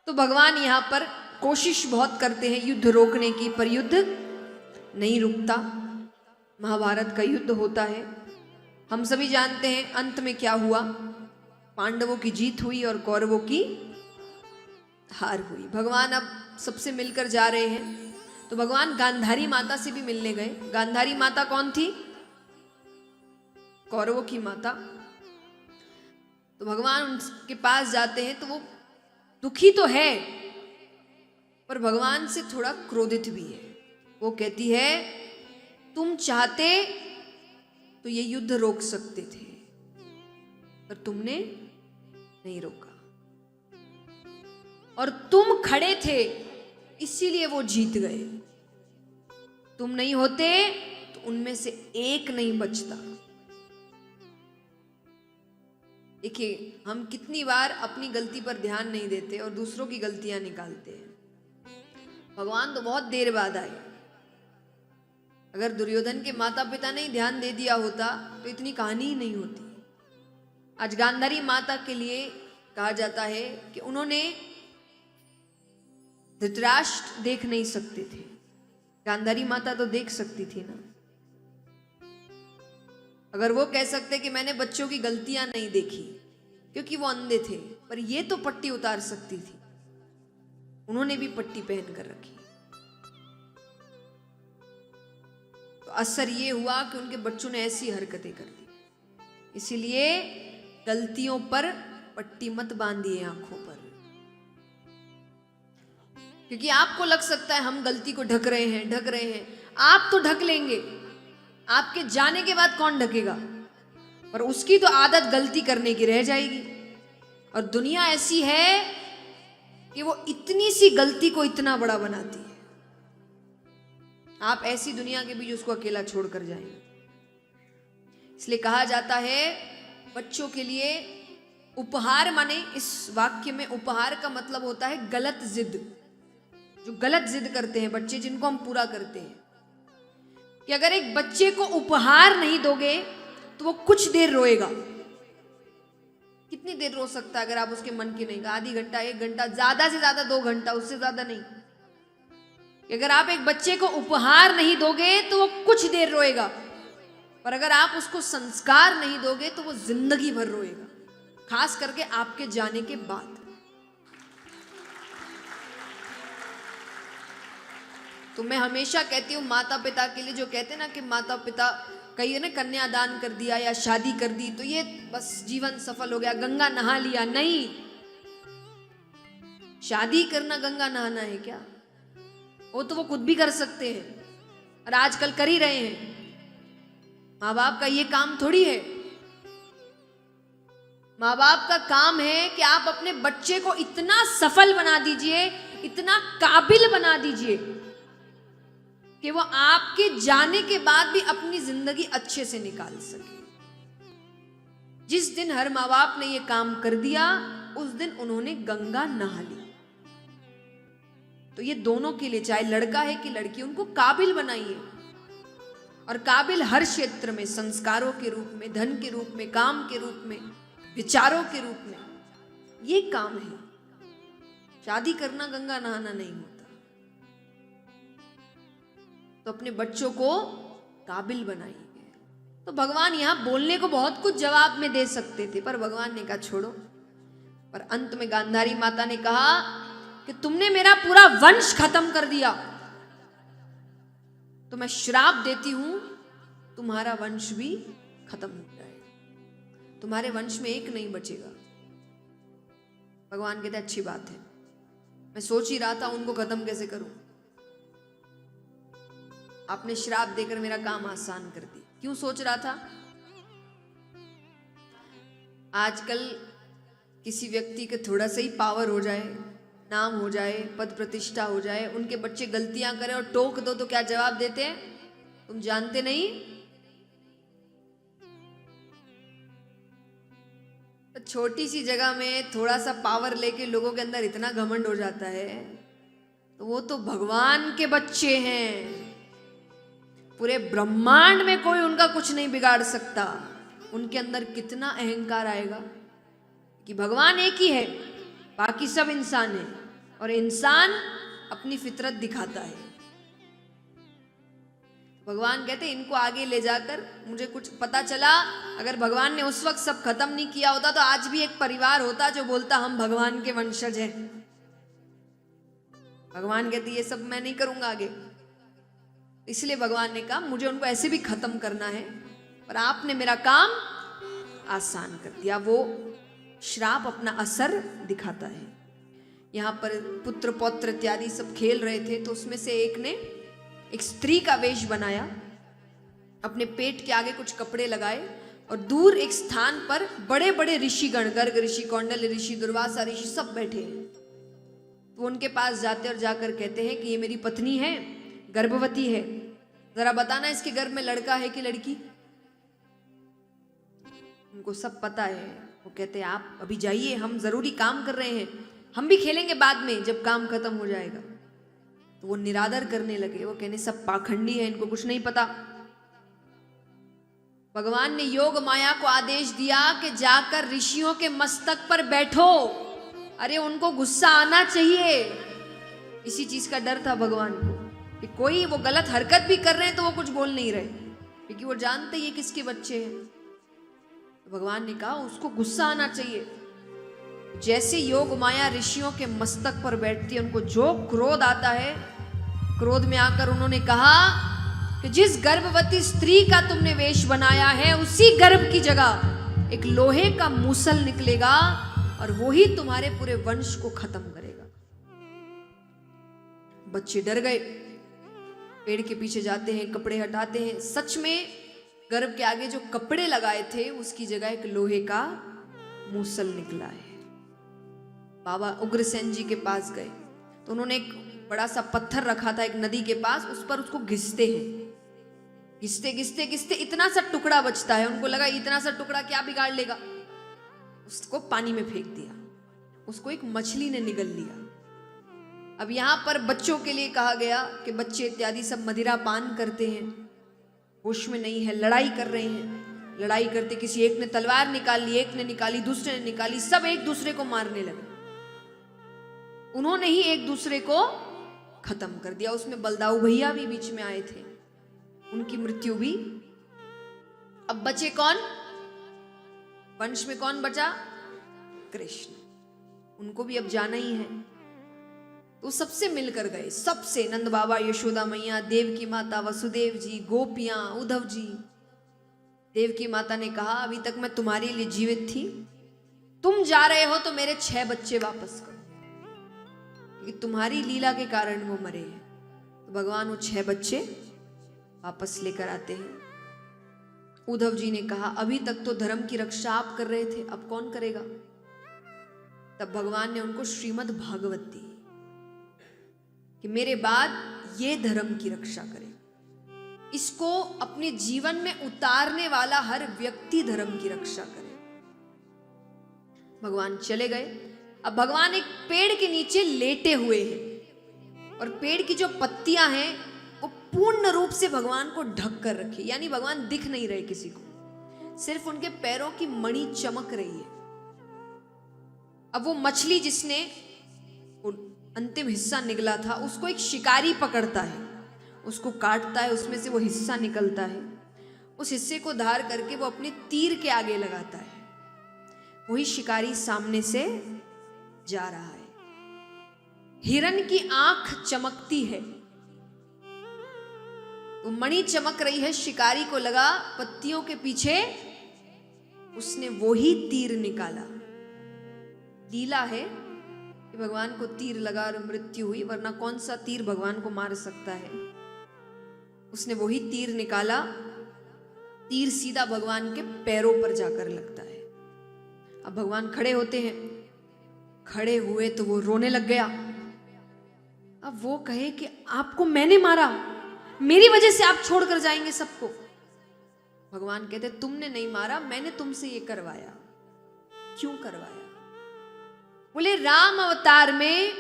तो भगवान यहाँ पर कोशिश बहुत करते हैं युद्ध रोकने की, पर युद्ध नहीं रुकता। महाभारत का युद्ध होता है, हम सभी जानते हैं अंत में क्या हुआ। पांडवों की जीत हुई और कौरवों की हार हुई। भगवान अब सबसे मिलकर जा रहे हैं, तो भगवान गांधारी माता से भी मिलने गए। गांधारी माता कौन थी? कौरवों की माता। तो भगवान उनके पास जाते हैं, तो वो दुखी तो है पर भगवान से थोड़ा क्रोधित भी है। वो कहती है तुम चाहते तो ये युद्ध रोक सकते थे, पर तुमने नहीं रोका, और तुम खड़े थे इसीलिए वो जीत गए। तुम नहीं होते तो उनमें से एक नहीं बचता। देखिए, हम कितनी बार अपनी गलती पर ध्यान नहीं देते और दूसरों की गलतियां निकालते हैं। भगवान तो बहुत देर बाद आए। अगर दुर्योधन के माता पिता ने ध्यान दे दिया होता तो इतनी कहानी ही नहीं होती। आज गांधारी माता के लिए कहा जाता है कि उन्होंने धृतराष्ट्र देख नहीं सकते थे, गांधारी माता तो देख सकती थी ना। अगर वो कह सकते कि मैंने बच्चों की गलतियां नहीं देखी क्योंकि वो अंधे थे, पर ये तो पट्टी उतार सकती थी, उन्होंने भी पट्टी पहन कर रखी। तो असर ये हुआ कि उनके बच्चों ने ऐसी हरकतें कर दी। इसीलिए गलतियों पर पट्टी मत बांधिए आंखों पर, क्योंकि आपको लग सकता है हम गलती को ढक रहे हैं। आप तो ढक लेंगे, आपके जाने के बाद कौन ढकेगा, पर उसकी तो आदत गलती करने की रह जाएगी। और दुनिया ऐसी है कि वो इतनी सी गलती को इतना बड़ा बनाती है। आप ऐसी दुनिया के बीच उसको अकेला छोड़कर जाएंगे। इसलिए कहा जाता है बच्चों के लिए उपहार, माने इस वाक्य में उपहार का मतलब होता है गलत जिद। जो गलत जिद करते हैं बच्चे, जिनको हम पूरा करते हैं, कि अगर एक बच्चे को उपहार नहीं दोगे तो वो कुछ देर रोएगा। कितनी देर रो सकता है अगर आप उसके मन की नहीं? आधी घंटा, 1 घंटा, ज्यादा से ज्यादा 2 घंटा, उससे ज्यादा नहीं। अगर आप एक बच्चे को उपहार नहीं दोगे तो वो कुछ देर रोएगा, पर अगर आप उसको संस्कार नहीं दोगे तो वो जिंदगी भर रोएगा, खास करके आपके जाने के बाद। तो मैं हमेशा कहती हूँ माता पिता के लिए, जो कहते हैं ना कि माता पिता कई ने कन्यादान कर दिया या शादी कर दी तो ये बस जीवन सफल हो गया, गंगा नहा लिया। नहीं, शादी करना गंगा नहाना है क्या? वो तो वो खुद भी कर सकते हैं और आजकल कर ही रहे हैं। माँ बाप का ये काम थोड़ी है। माँ बाप का काम है कि आप अपने बच्चे को इतना सफल बना दीजिए, इतना काबिल बना दीजिए कि वो आपके जाने के बाद भी अपनी जिंदगी अच्छे से निकाल सके। जिस दिन हर माँ बाप ने ये काम कर दिया उस दिन उन्होंने गंगा नहा ली। तो ये दोनों के लिए, चाहे लड़का है कि लड़की, उनको काबिल बनाइए। और काबिल हर क्षेत्र में, संस्कारों के रूप में, धन के रूप में, काम के रूप में, विचारों के रूप में, ये काम है। शादी करना गंगा नहाना नहीं होता। तो अपने बच्चों को काबिल बनाइए। तो भगवान यहां बोलने को बहुत कुछ जवाब में दे सकते थे, पर भगवान ने कहा छोड़ो। पर अंत में गांधारी माता ने कहा कि तुमने मेरा पूरा वंश खत्म कर दिया, तो मैं श्राप देती हूं तुम्हारा वंश भी खत्म हो जाएगा, तुम्हारे वंश में एक नहीं बचेगा। भगवान कहते अच्छी बात है, मैं सोच ही रहा था उनको खत्म कैसे करूं। आपने श्राप देकर मेरा काम आसान कर दिया। क्यों सोच रहा था? आजकल किसी व्यक्ति के थोड़ा सा ही पावर हो जाए, नाम हो जाए, पद प्रतिष्ठा हो जाए, उनके बच्चे गलतियां करें और टोक दो तो क्या जवाब देते हैं? तुम जानते नहीं। तो छोटी सी जगह में थोड़ा सा पावर लेके लोगों के अंदर इतना घमंड हो जाता है, तो वो तो भगवान के बच्चे हैं। पूरे ब्रह्मांड में कोई उनका कुछ नहीं बिगाड़ सकता। उनके अंदर कितना अहंकार आएगा कि भगवान एक ही है, बाकी सब इंसान है। और इंसान अपनी फितरत दिखाता है। भगवान कहते इनको आगे ले जाकर मुझे कुछ पता चला, अगर भगवान ने उस वक्त सब खत्म नहीं किया होता तो आज भी एक परिवार होता जो बोलता हम भगवान के वंशज हैं। भगवान कहते ये सब मैं नहीं करूंगा आगे, इसलिए भगवान ने कहा मुझे उनको ऐसे भी खत्म करना है, पर आपने मेरा काम आसान कर दिया। वो श्राप अपना असर दिखाता है। यहाँ पर पुत्र पौत्र इत्यादि सब खेल रहे थे, तो उसमें से एक ने एक स्त्री का वेश बनाया, अपने पेट के आगे कुछ कपड़े लगाए और दूर एक स्थान पर बड़े बड़े ऋषिगण, गर्ग ऋषि, कौंडल्य ऋषि, दुर्वासा ऋषि सब बैठे हैं। तो उनके पास जाते और जाकर कहते हैं कि ये मेरी पत्नी है, गर्भवती है, जरा बताना इसके गर्भ में लड़का है कि लड़की। उनको सब पता है। वो कहते हैं आप अभी जाइए, हम जरूरी काम कर रहे हैं, हम भी खेलेंगे बाद में जब काम खत्म हो जाएगा। तो वो निरादर करने लगे। वो कहने सब पाखंडी है, इनको कुछ नहीं पता। भगवान ने योग माया को आदेश दिया कि जाकर ऋषियों के मस्तक पर बैठो। अरे उनको गुस्सा आना चाहिए, इसी चीज का डर था भगवान को कि कोई वो गलत हरकत भी कर रहे हैं तो वो कुछ बोल नहीं रहे, क्योंकि वो जानते ये किसके बच्चे हैं। तो भगवान ने कहा उसको गुस्सा आना चाहिए। जैसे योग माया ऋषियों के मस्तक पर बैठती है, उनको जो क्रोध आता है, क्रोध में आकर उन्होंने कहा कि जिस गर्भवती स्त्री का तुमने वेश बनाया है उसी गर्भ की जगह एक लोहे का मूसल निकलेगा और वो ही तुम्हारे पूरे वंश को खत्म करेगा। बच्चे डर गए, पेड़ के पीछे जाते हैं, कपड़े हटाते हैं। सच में गर्भ के आगे जो कपड़े लगाए थे उसकी जगह एक लोहे का मूसल निकला है। बाबा उग्रसेन जी के पास गए तो उन्होंने एक बड़ा सा पत्थर रखा था एक नदी के पास, उस पर उसको घिसते हैं। घिसते घिसते घिसते इतना सा टुकड़ा बचता है। उनको लगा इतना सा टुकड़ा क्या बिगाड़ लेगा, उसको पानी में फेंक दिया। उसको एक मछली ने निगल लिया। अब यहां पर बच्चों के लिए कहा गया कि बच्चे इत्यादि सब मदिरा पान करते हैं, होश में नहीं है, लड़ाई कर रहे हैं। लड़ाई करते किसी एक ने तलवार निकाल ली, एक ने निकाली, दूसरे ने निकाली, सब एक दूसरे को मारने लगे। उन्होंने ही एक दूसरे को खत्म कर दिया। उसमें बलदाऊ भैया भी बीच में आए थे, उनकी मृत्यु भी। अब बचे कौन, वंश में कौन बचा, कृष्ण। उनको भी अब जाना ही है। तो सबसे मिलकर गए, सबसे, नंद बाबा, यशोदा मैया, देव की माता, वसुदेव जी, गोपियां, उद्धव जी। देव की माता ने कहा अभी तक मैं तुम्हारे लिए जीवित थी, तुम जा रहे हो तो मेरे 6 बच्चे वापस करो, कि तुम्हारी लीला के कारण वो मरे हैं। तो भगवान वो 6 बच्चे वापस लेकर आते हैं। उद्धव जी ने कहा अभी तक तो धर्म की रक्षा आप कर रहे थे, अब कौन करेगा। तब भगवान ने उनको श्रीमद् भागवत दी कि मेरे बाद ये धर्म की रक्षा करे। इसको अपने जीवन में उतारने वाला हर व्यक्ति धर्म की रक्षा करे। भगवान चले गए। अब भगवान एक पेड़ के नीचे लेटे हुए हैं और पेड़ की जो पत्तियां हैं वो पूर्ण रूप से भगवान को ढक कर रखी, यानी भगवान दिख नहीं रहे किसी को, सिर्फ उनके पैरों की मणि चमक रही है। अब वो मछली जिसने वो अंतिम हिस्सा निकला था उसको एक शिकारी पकड़ता है, उसको काटता है, उसमें से वो हिस्सा निकलता है। उस हिस्से को धार करके वो अपने तीर के आगे लगाता है। वही शिकारी सामने से जा रहा है। हिरण की आंख चमकती है, वो मणि चमक रही है। शिकारी को लगा पत्तियों के पीछे, उसने वो ही तीर निकाला। लीला है कि भगवान को तीर लगा और मृत्यु हुई, वरना कौन सा तीर भगवान को मार सकता है। उसने वही तीर निकाला। तीर सीधा भगवान के पैरों पर जाकर लगता है। अब भगवान खड़े होते हैं। खड़े हुए तो वो रोने लग गया। अब वो कहे कि आपको मैंने मारा, मेरी वजह से आप छोड़कर जाएंगे सबको। भगवान कहते तुमने नहीं मारा, मैंने तुमसे ये करवाया। क्यों करवाया? बोले राम अवतार में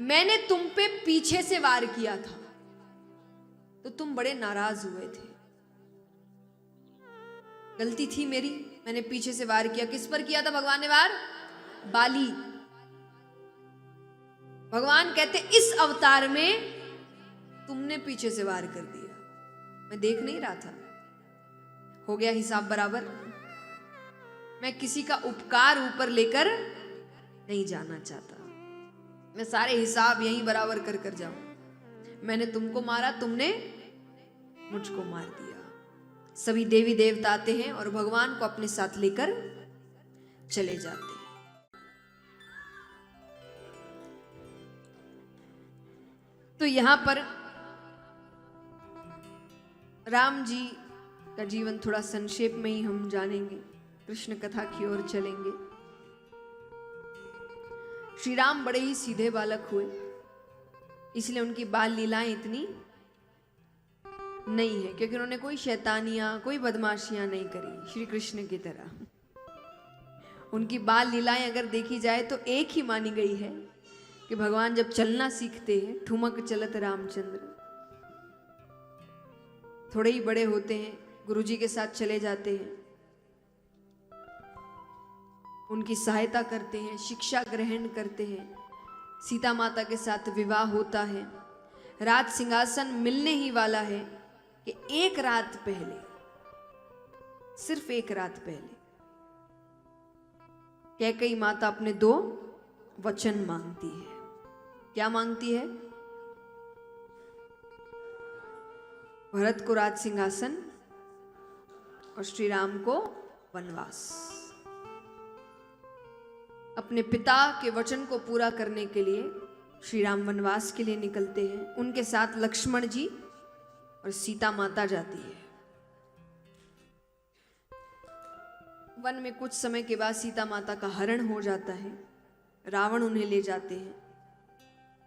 मैंने तुम पे पीछे से वार किया था तो तुम बड़े नाराज हुए थे। गलती थी मेरी, मैंने पीछे से वार किया। किस पर किया था भगवान ने वार? बाली। भगवान कहते इस अवतार में तुमने पीछे से वार कर दिया, मैं देख नहीं रहा था, हो गया हिसाब बराबर। मैं किसी का उपकार ऊपर लेकर नहीं जाना चाहता, मैं सारे हिसाब यहीं बराबर कर कर जाऊं। मैंने तुमको मारा, तुमने मुझको मार दिया। सभी देवी देवता आते हैं और भगवान को अपने साथ लेकर चले जाते हैं। तो यहां पर राम जी का जीवन थोड़ा संक्षेप में ही हम जानेंगे, कृष्ण कथा की ओर चलेंगे। श्री राम बड़े ही सीधे बालक हुए, इसलिए उनकी बाल लीलाएं इतनी नहीं है, क्योंकि उन्होंने कोई शैतानियां, कोई बदमाशियां नहीं करी श्री कृष्ण की तरह। उनकी बाल लीलाएं अगर देखी जाए तो एक ही मानी गई है कि भगवान जब चलना सीखते हैं, ठुमक चलत रामचंद्र, थोड़े ही बड़े होते हैं, गुरुजी के साथ चले जाते हैं, उनकी सहायता करते हैं, शिक्षा ग्रहण करते हैं, सीता माता के साथ विवाह होता है। राज सिंहासन मिलने ही वाला है कि एक रात पहले, सिर्फ एक रात पहले कैकेयी माता अपने 2 वचन मांगती है। क्या मांगती है? भरत को राज सिंहासन और श्री राम को वनवास। अपने पिता के वचन को पूरा करने के लिए श्री राम वनवास के लिए निकलते हैं। उनके साथ लक्ष्मण जी और सीता माता जाती है। वन में कुछ समय के बाद सीता माता का हरण हो जाता है, रावण उन्हें ले जाते हैं।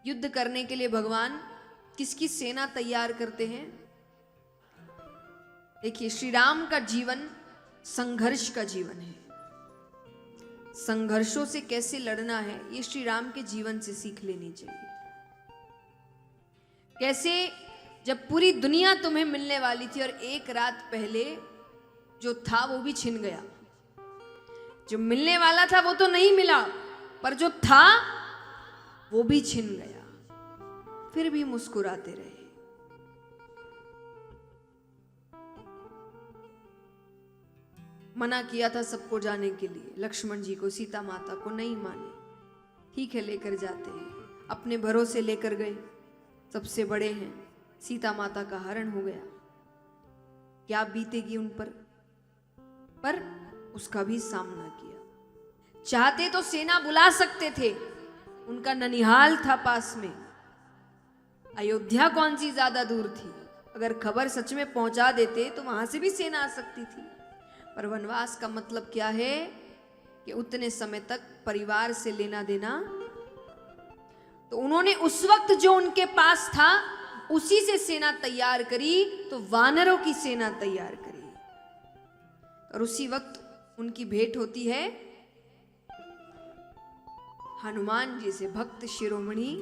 युद्ध करने के लिए भगवान किसकी सेना तैयार करते हैं? देखिए, श्री राम का जीवन संघर्ष का जीवन है। संघर्षों से कैसे लड़ना है, ये श्री राम के जीवन से सीख लेनी चाहिए। कैसे जब पूरी दुनिया तुम्हें मिलने वाली थी और एक रात पहले जो था वो भी छिन गया, जो मिलने वाला था वो तो नहीं मिला, पर जो था वो भी छिन गया, फिर भी मुस्कुराते रहे। मना किया था सबको जाने के लिए, लक्ष्मण जी को, सीता माता को, नहीं माने। ठीक है, लेकर जाते हैं, अपने भरोसे लेकर गए, सबसे बड़े हैं, सीता माता का हरण हो गया। क्या बीतेगी उन पर उसका भी सामना किया। चाहते तो सेना बुला सकते थे, उनका ननिहाल था पास में, अयोध्या कौन सी ज्यादा दूर थी। अगर खबर सच में पहुंचा देते तो वहां से भी सेना आ सकती थी। पर वनवास का मतलब क्या है कि उतने समय तक परिवार से लेना देना, तो उन्होंने उस वक्त जो उनके पास था उसी से सेना तैयार करी, तो वानरों की सेना तैयार करी। और उसी वक्त उनकी भेंट होती है हनुमान जी से, भक्त शिरोमणि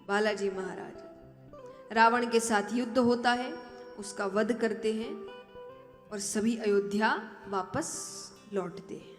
बालाजी महाराज। रावण के साथ युद्ध होता है, उसका वध करते हैं और सभी अयोध्या वापस लौटते हैं।